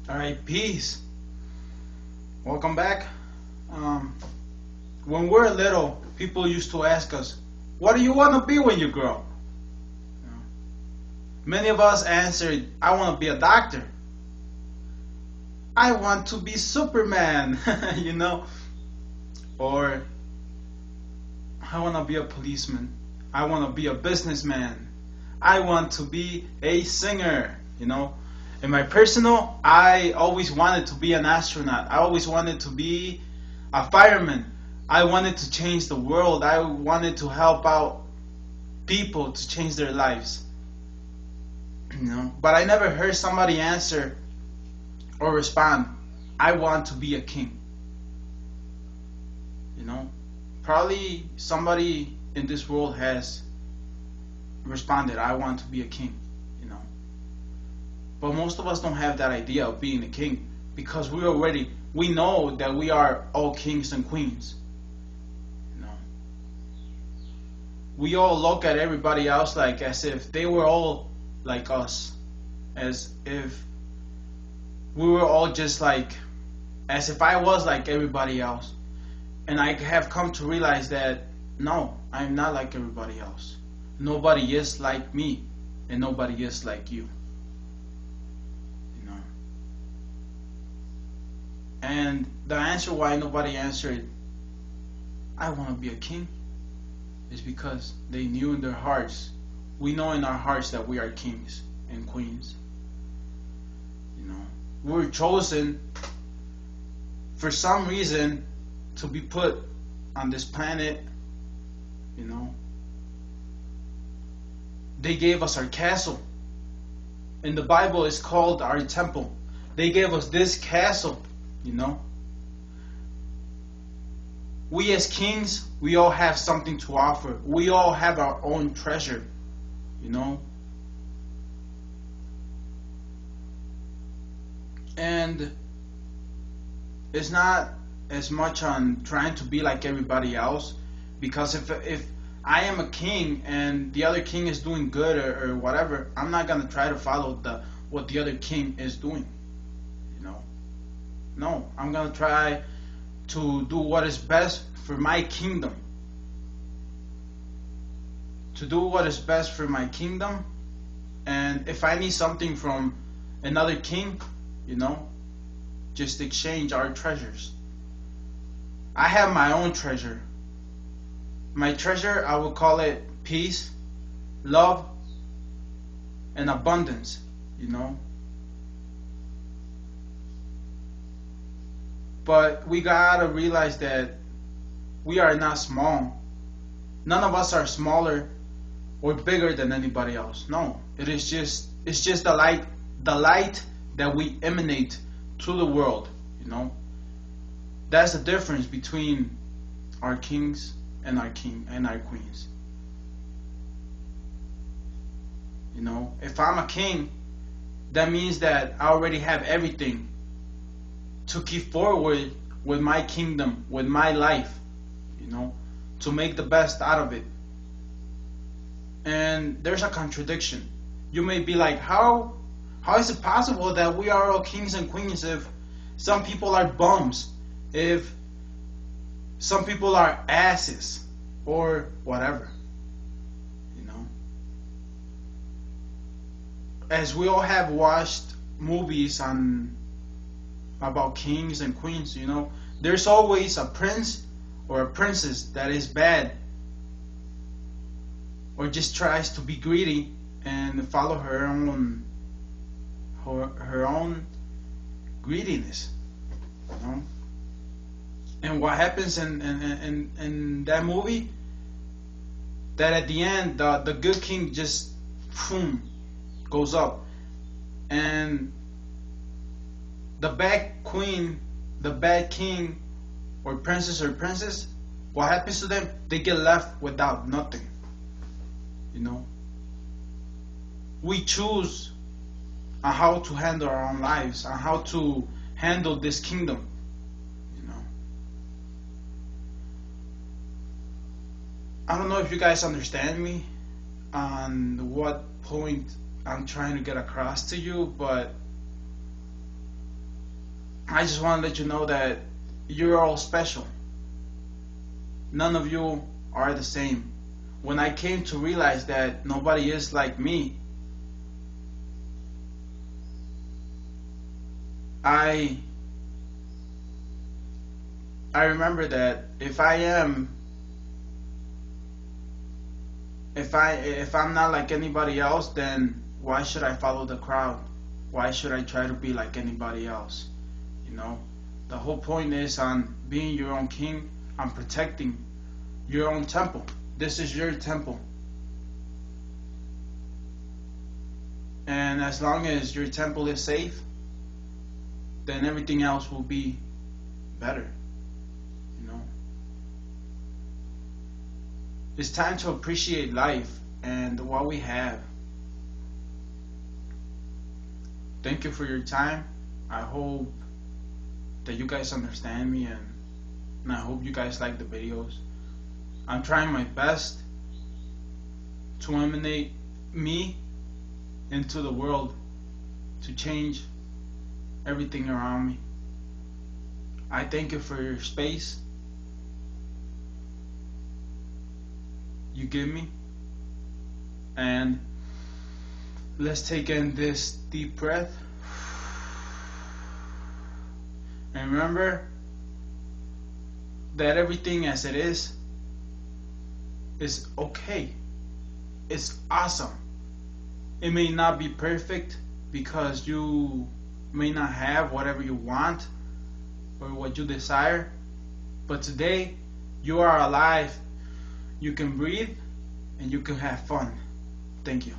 All right, peace. Welcome back. Um, when we're little, people used to ask us, "What do you want to be when you grow?" You know, many of us answered, "I want to be a doctor. I want to be Superman," you know, or "I want to be a policeman. I want to be a businessman. I want to be a singer." You know, in my personal, I always wanted to be an astronaut. I always wanted to be a fireman. I wanted to change the world. I wanted to help out people to change their lives. You know, but I never heard somebody answer or respond, "I want to be a king." You know, probably somebody in this world has responded, "I want to be a king." You know, but most of us don't have that idea of being a king because we know that we are all kings and queens. You know, we all look at everybody else like as if they were all like us, as if we were all just like, as if I was like everybody else. And I have come to realize that no, I'm not like everybody else. Nobody is like me, and nobody is like you. You know. And the answer why nobody answered, "I want to be a king," is because they knew in their hearts. We know in our hearts that we are kings and queens. You know, we were chosen for some reason to be put on this planet. You know, they gave us our castle. In the Bible, it's called our temple. They gave us this castle. You know, we as kings, we all have something to offer. We all have our own treasure. You know, and it's not as much on trying to be like everybody else, because if I am a king and the other king is doing good or whatever, I'm not gonna try to follow the what the other king is doing. You know, no, I'm gonna try to do what is best for my kingdom. To do what is best for my kingdom, and if I need something from another king, you know, just exchange our treasures. I have my own treasure. My treasure, I would call it peace, love, and abundance, you know. But we gotta realize that we are not small. None of us are smaller or bigger than anybody else. No, it's just the light that we emanate to the world, you know. That's the difference between our kings and our queens. You know, if I'm a king, that means that I already have everything to keep forward with my kingdom, with my life, you know, to make the best out of it. And there's a contradiction. You may be like, how is it possible that we are all kings and queens if some people are bums, if some people are asses, or whatever, you know? As we all have watched movies on about kings and queens, you know, there's always a prince or a princess that is bad or just tries to be greedy and follow her own greediness, you know. And what happens in that movie, that at the end the good king just boom goes up, and the bad queen, the bad king or princess, what happens to them? They get left without nothing, you know. We choose on how to handle our own lives, on how to handle this kingdom, you know. I don't know if you guys understand me on what point I'm trying to get across to you, but I just want to let you know that you're all special. None of you are the same. When I came to realize that nobody is like me, I remember that if I'm not like anybody else, then why should I follow the crowd? Why should I try to be like anybody else? You know, the whole point is on being your own king, on protecting your own temple. This is your temple. And as long as your temple is safe, then everything else will be better. You know, it's time to appreciate life and what we have. Thank you for your time. I hope that you guys understand me, and I hope you guys like the videos. I'm trying my best to emanate me into the world, to change everything around me. I thank you for your space you give me, and let's take in this deep breath. And remember that everything as it is okay. It's awesome. It may not be perfect because you may not have whatever you want or what you desire, but today you are alive. You can breathe and you can have fun. Thank you.